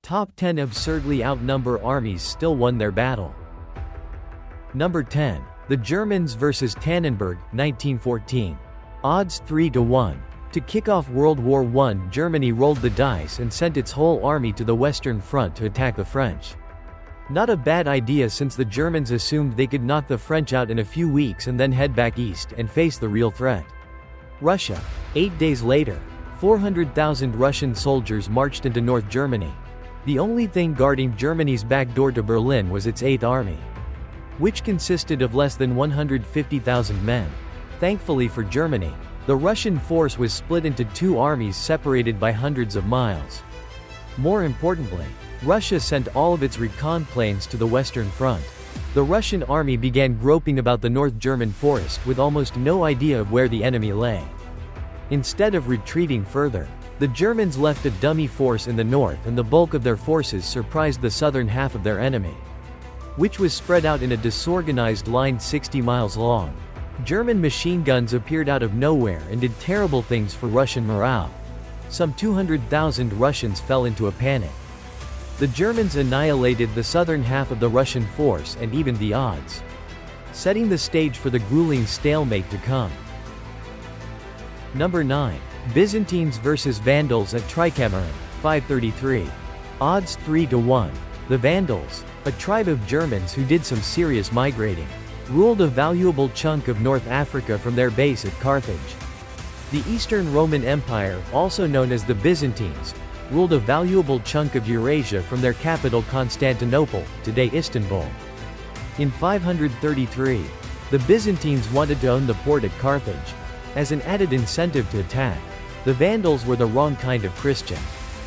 Top 10 Absurdly Outnumbered Armies still won their battle. Number 10. The Germans vs. Tannenberg, 1914. Odds 3-1. To kick off World War I, Germany rolled the dice and sent its whole army to the Western Front to attack the French. Not a bad idea, since the Germans assumed they could knock the French out in a few weeks and then head back east and face the real threat. Russia. 8 days later, 400,000 Russian soldiers marched into North Germany. The only thing guarding Germany's back door to Berlin was its 8th Army, which consisted of less than 150,000 men. Thankfully for Germany, the Russian force was split into two armies separated by hundreds of miles. More importantly, Russia sent all of its recon planes to the Western Front. The Russian army began groping about the North German forest with almost no idea of where the enemy lay. Instead of retreating further, the Germans left a dummy force in the north, and the bulk of their forces surprised the southern half of their enemy, which was spread out in a disorganized line 60 miles long. German machine guns appeared out of nowhere and did terrible things for Russian morale. Some 200,000 Russians fell into a panic. The Germans annihilated the southern half of the Russian force and evened the odds, setting the stage for the grueling stalemate to come. Number 9. Byzantines vs. Vandals at Tigranocerta, 533. Odds 3-1. The Vandals, a tribe of Germans who did some serious migrating, ruled a valuable chunk of North Africa from their base at Carthage. The Eastern Roman Empire, also known as the Byzantines, ruled a valuable chunk of Eurasia from their capital Constantinople, today Istanbul. In 533, the Byzantines wanted to own the port at Carthage. As an added incentive to attack, the Vandals were the wrong kind of Christian.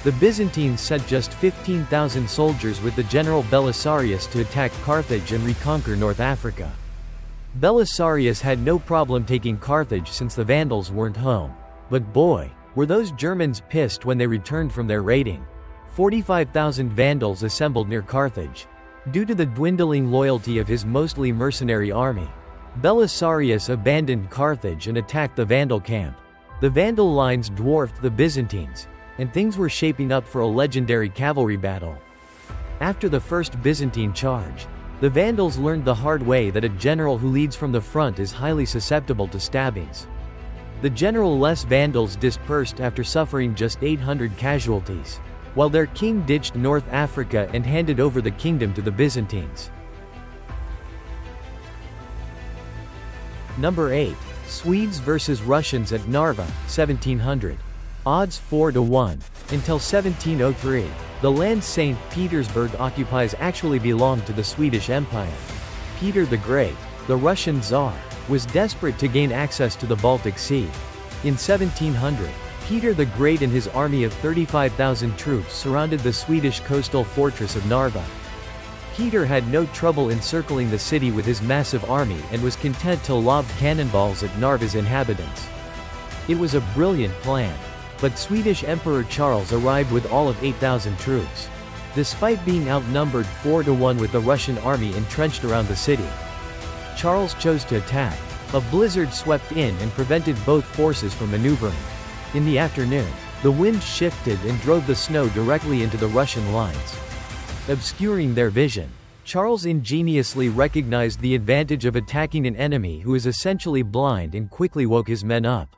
The Byzantines sent just 15,000 soldiers with the general Belisarius to attack Carthage and reconquer North Africa. Belisarius had no problem taking Carthage since the Vandals weren't home. But boy, were those Germans pissed when they returned from their raiding. 45,000 Vandals assembled near Carthage. Due to the dwindling loyalty of his mostly mercenary army, Belisarius abandoned Carthage and attacked the Vandal camp. The Vandal lines dwarfed the Byzantines, and things were shaping up for a legendary cavalry battle. After the first Byzantine charge, the Vandals learned the hard way that a general who leads from the front is highly susceptible to stabbings. The general-less Vandals dispersed after suffering just 800 casualties, while their king ditched North Africa and handed over the kingdom to the Byzantines. Number 8. Swedes vs. Russians at Narva, 1700. Odds 4-1. Until 1703, the land St. Petersburg occupies actually belonged to the Swedish Empire. Peter the Great, the Russian Tsar, was desperate to gain access to the Baltic Sea. In 1700, Peter the Great and his army of 35,000 troops surrounded the Swedish coastal fortress of Narva. Peter had no trouble encircling the city with his massive army and was content to lob cannonballs at Narva's inhabitants. It was a brilliant plan, but Swedish Emperor Charles arrived with all of 8,000 troops. Despite being outnumbered 4-1 with the Russian army entrenched around the city, Charles chose to attack. A blizzard swept in and prevented both forces from maneuvering. In the afternoon, the wind shifted and drove the snow directly into the Russian lines, obscuring their vision. Charles ingeniously recognized the advantage of attacking an enemy who is essentially blind and quickly woke his men up.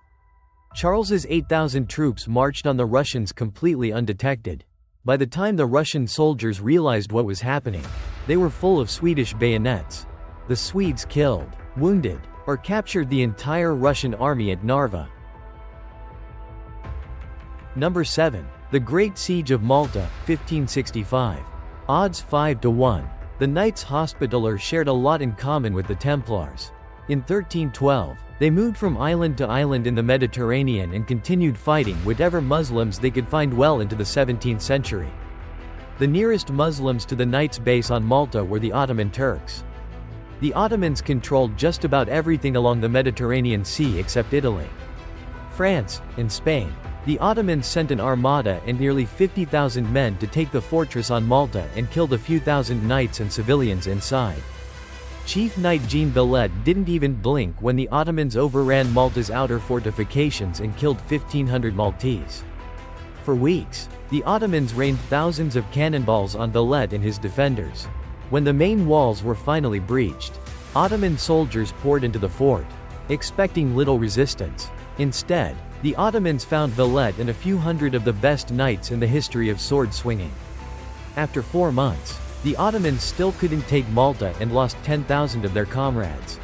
Charles's 8,000 troops marched on the Russians completely undetected. By the time the Russian soldiers realized what was happening, they were full of Swedish bayonets. The Swedes killed, wounded, or captured the entire Russian army at Narva. Number 7. The Great Siege of Malta, 1565. Odds 5-1. The Knights Hospitaller shared a lot in common with the Templars. In 1312, they moved from island to island in the Mediterranean and continued fighting whatever Muslims they could find well into the 17th century. The nearest Muslims to the Knights' base on Malta were the Ottoman Turks. The Ottomans controlled just about everything along the Mediterranean Sea except Italy, France, and Spain. The Ottomans sent an armada and nearly 50,000 men to take the fortress on Malta and killed a few thousand knights and civilians inside. Chief Knight Jean Billet didn't even blink when the Ottomans overran Malta's outer fortifications and killed 1,500 Maltese. For weeks, the Ottomans rained thousands of cannonballs on Valette and his defenders. When the main walls were finally breached, Ottoman soldiers poured into the fort, expecting little resistance. Instead, the Ottomans found Valette and a few hundred of the best knights in the history of sword swinging. After 4 months, the Ottomans still couldn't take Malta and lost 10,000 of their comrades.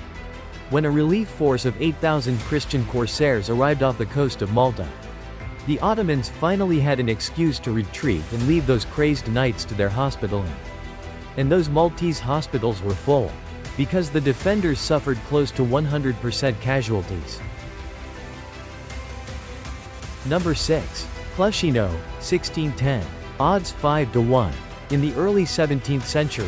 When a relief force of 8,000 Christian corsairs arrived off the coast of Malta, the Ottomans finally had an excuse to retreat and leave those crazed knights to their hospitaling. And those Maltese hospitals were full, because the defenders suffered close to 100% casualties. Number 6. Klushino, 1610. Odds 5-1. In the early 17th century,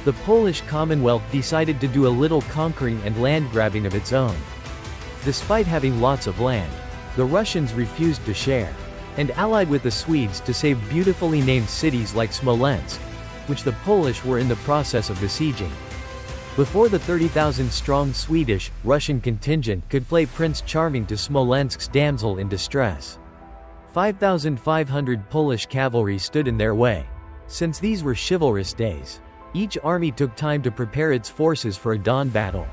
the Polish Commonwealth decided to do a little conquering and land grabbing of its own. Despite having lots of land, the Russians refused to share, and allied with the Swedes to save beautifully named cities like Smolensk, which the Polish were in the process of besieging. Before the 30,000-strong Swedish-Russian contingent could play Prince Charming to Smolensk's damsel in distress, 5,500 Polish cavalry stood in their way. Since these were chivalrous days, each army took time to prepare its forces for a dawn battle.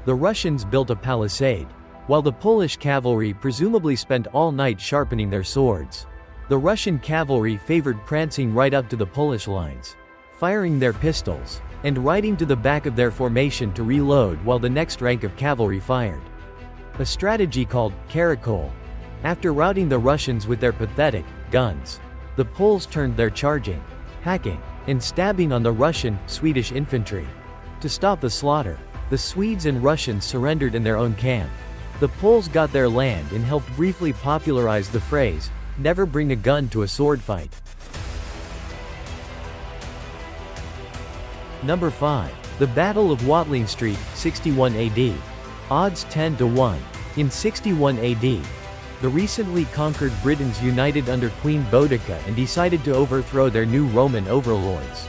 The Russians built a palisade, while the Polish cavalry presumably spent all night sharpening their swords. The Russian cavalry favored prancing right up to the Polish lines, firing their pistols, and riding to the back of their formation to reload while the next rank of cavalry fired. A strategy called caracole. After routing the Russians with their pathetic guns, the Poles turned their charging, hacking, and stabbing on the Russian, Swedish infantry. To stop the slaughter, the Swedes and Russians surrendered in their own camp. The Poles got their land and helped briefly popularize the phrase, "Never bring a gun to a sword fight." Number 5. The Battle of Watling Street, 61 AD. Odds 10-1. In 61 AD, the recently conquered Britons united under Queen Boudica and decided to overthrow their new Roman overlords.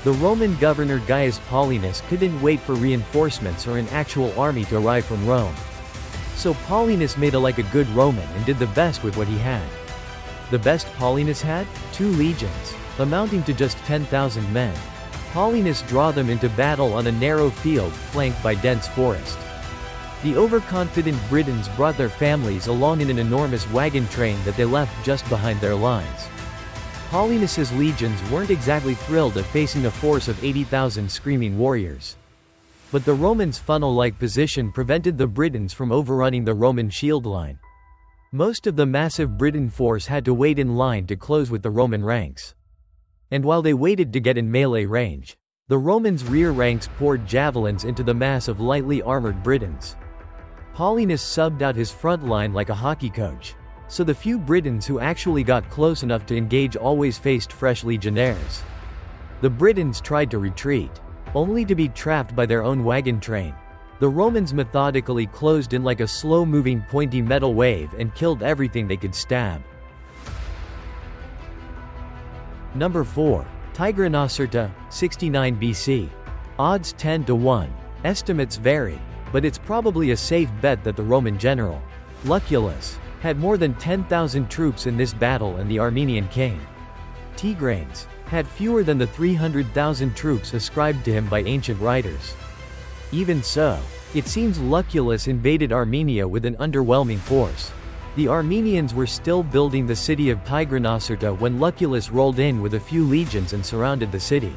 The Roman governor Gaius Paulinus couldn't wait for reinforcements or an actual army to arrive from Rome. So Paulinus made like a good Roman and did the best with what he had. The best Paulinus had? 2 legions, amounting to just 10,000 men. Paulinus drew them into battle on a narrow field flanked by dense forest. The overconfident Britons brought their families along in an enormous wagon train that they left just behind their lines. Paulinus's legions weren't exactly thrilled at facing a force of 80,000 screaming warriors. But the Romans' funnel-like position prevented the Britons from overrunning the Roman shield line. Most of the massive Briton force had to wait in line to close with the Roman ranks. And while they waited to get in melee range, the Romans' rear ranks poured javelins into the mass of lightly armored Britons. Paulinus subbed out his front line like a hockey coach, so the few Britons who actually got close enough to engage always faced fresh legionnaires. The Britons tried to retreat, only to be trapped by their own wagon train. The Romans methodically closed in like a slow-moving pointy metal wave and killed everything they could stab. Number 4. Tigranocerta, 69 BC. Odds 10-1. Estimates vary, but it's probably a safe bet that the Roman general, Lucullus, had more than 10,000 troops in this battle, and the Armenian king, Tigranes, had fewer than the 300,000 troops ascribed to him by ancient writers. Even so, it seems Lucullus invaded Armenia with an underwhelming force. The Armenians were still building the city of Tigranocerta when Lucullus rolled in with a few legions and surrounded the city.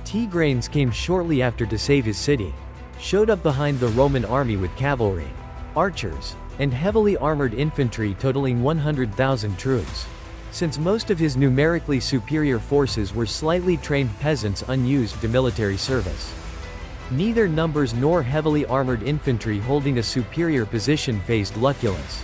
Tigranes came shortly after to save his city, showed up behind the Roman army with cavalry, archers, and heavily armored infantry totaling 100,000 troops. Since most of his numerically superior forces were slightly trained peasants unused to military service, neither numbers nor heavily armored infantry holding a superior position faced Lucullus.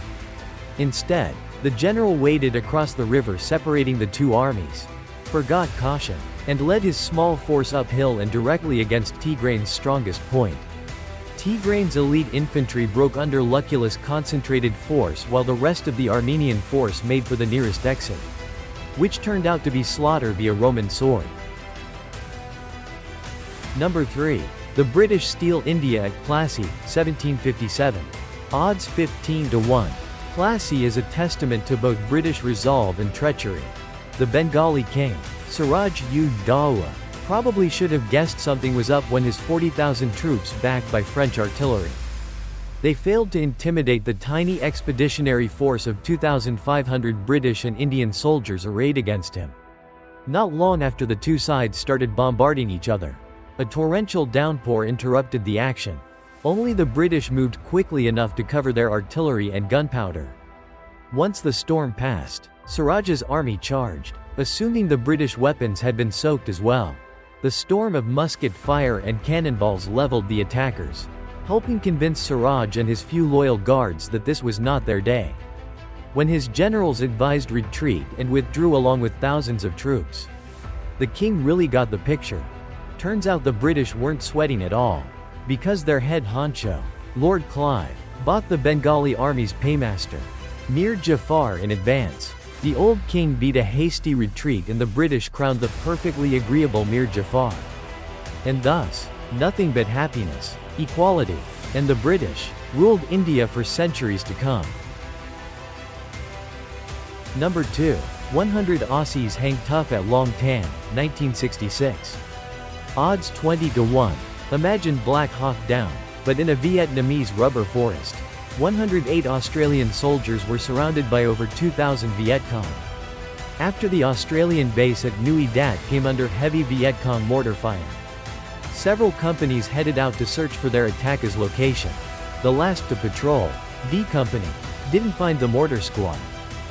Instead, the general waded across the river separating the two armies, forgot caution, and led his small force uphill and directly against Tigranes' strongest point. Tigranes' elite infantry broke under Lucullus' concentrated force while the rest of the Armenian force made for the nearest exit, which turned out to be slaughter via Roman sword. Number 3. The British steal India at Plassey, 1757. Odds 15-1. Plassey is a testament to both British resolve and treachery. The Bengali king, Siraj-ud-Dawla, probably should have guessed something was up when his 40,000 troops backed by French artillery. They failed to intimidate the tiny expeditionary force of 2,500 British and Indian soldiers arrayed against him. Not long after the two sides started bombarding each other, a torrential downpour interrupted the action. Only the British moved quickly enough to cover their artillery and gunpowder. Once the storm passed, Siraj's army charged, assuming the British weapons had been soaked as well. The storm of musket fire and cannonballs leveled the attackers, helping convince Siraj and his few loyal guards that this was not their day. When his generals advised retreat and withdrew along with thousands of troops, the king really got the picture. Turns out the British weren't sweating at all, because their head honcho, Lord Clive, bought the Bengali army's paymaster, Mir Jafar, in advance. The old king beat a hasty retreat and the British crowned the perfectly agreeable Mir Jafar. And thus, nothing but happiness, equality, and the British ruled India for centuries to come. Number 2. 100 Aussies hang tough at Long Tan, 1966. Odds 20-1. Imagine Black Hawk Down, but in a Vietnamese rubber forest. 108 Australian soldiers were surrounded by over 2,000 Viet Cong. After the Australian base at Nui Dat came under heavy Viet Cong mortar fire, several companies headed out to search for their attackers' location. The last to patrol, D Company, didn't find the mortar squad.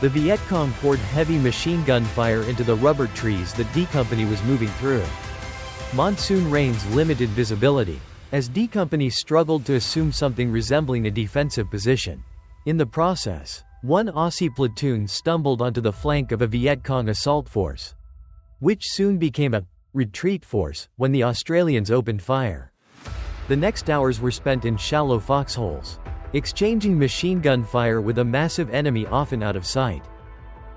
The Viet Cong poured heavy machine gun fire into the rubber trees that D Company was moving through. Monsoon rains limited visibility, as D Company struggled to assume something resembling a defensive position. In the process, one Aussie platoon stumbled onto the flank of a Viet Cong assault force, which soon became a retreat force when the Australians opened fire. The next hours were spent in shallow foxholes, exchanging machine gun fire with a massive enemy often out of sight.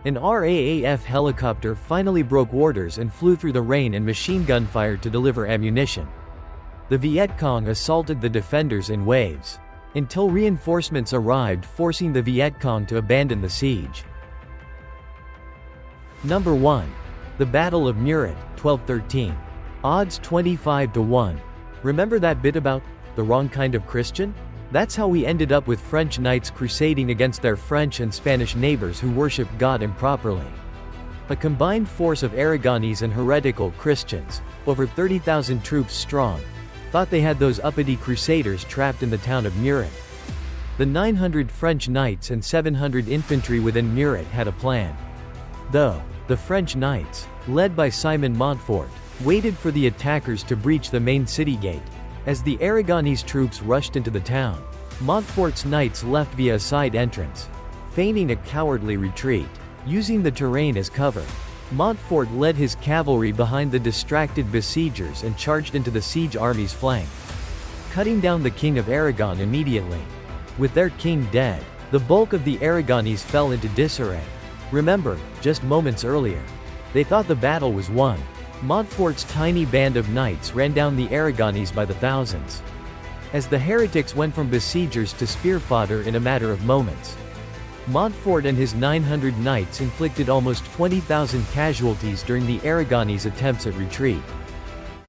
An RAAF helicopter finally broke orders and flew through the rain and machine gun fire to deliver ammunition. The Viet Cong assaulted the defenders in waves, until reinforcements arrived, forcing the Viet Cong to abandon the siege. Number 1. The Battle of Muret, 1213. Odds 25-1. Remember that bit about the wrong kind of Christian? That's how we ended up with French knights crusading against their French and Spanish neighbors who worshipped God improperly. A combined force of Aragonese and heretical Christians, over 30,000 troops strong, thought they had those uppity crusaders trapped in the town of Muret. The 900 French knights and 700 infantry within Muret had a plan. Though, the French knights, led by Simon Montfort, waited for the attackers to breach the main city gate. As the Aragonese troops rushed into the town, Montfort's knights left via a side entrance, feigning a cowardly retreat. Using the terrain as cover, Montfort led his cavalry behind the distracted besiegers and charged into the siege army's flank, cutting down the King of Aragon immediately. With their king dead, the bulk of the Aragonese fell into disarray. Remember, just moments earlier, they thought the battle was won. Montfort's tiny band of knights ran down the Aragonese by the thousands, as the heretics went from besiegers to spear fodder in a matter of moments. Montfort and his 900 knights inflicted almost 20,000 casualties during the Aragonese attempts at retreat.